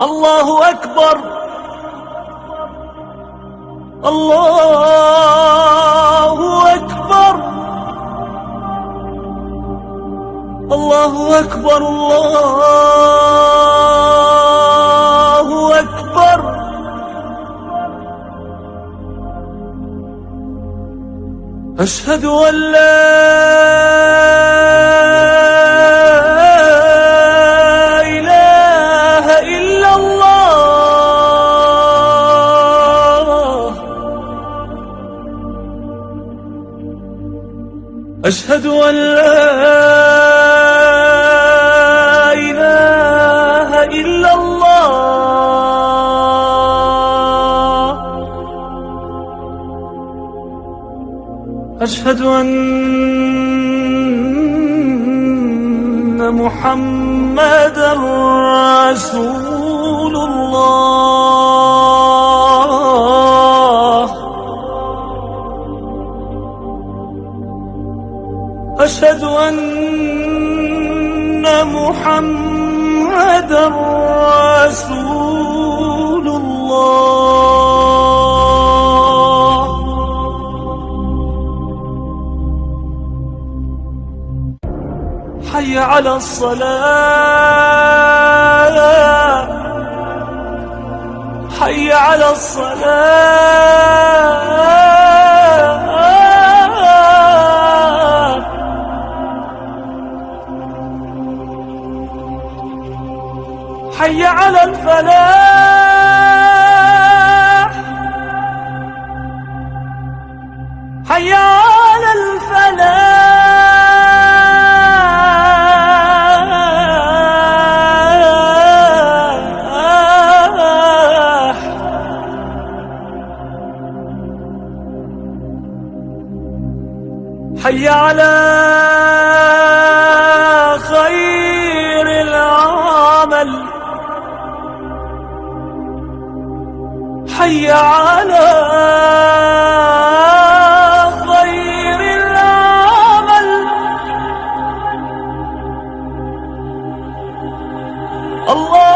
الله أكبر. الله أكبر. الله أكبر. الله أكبر. أشهد أن لا إله إلا الله. أشهد أن لا إله إلا الله. أشهد أن محمدًا رسول الله. أشهد أن محمدًا رسول الله. حي على الصلاة. حي على الصلاة. حي على الفلاح. حي على الفلاح. حي على خير العمل. حي على خير العمل. الله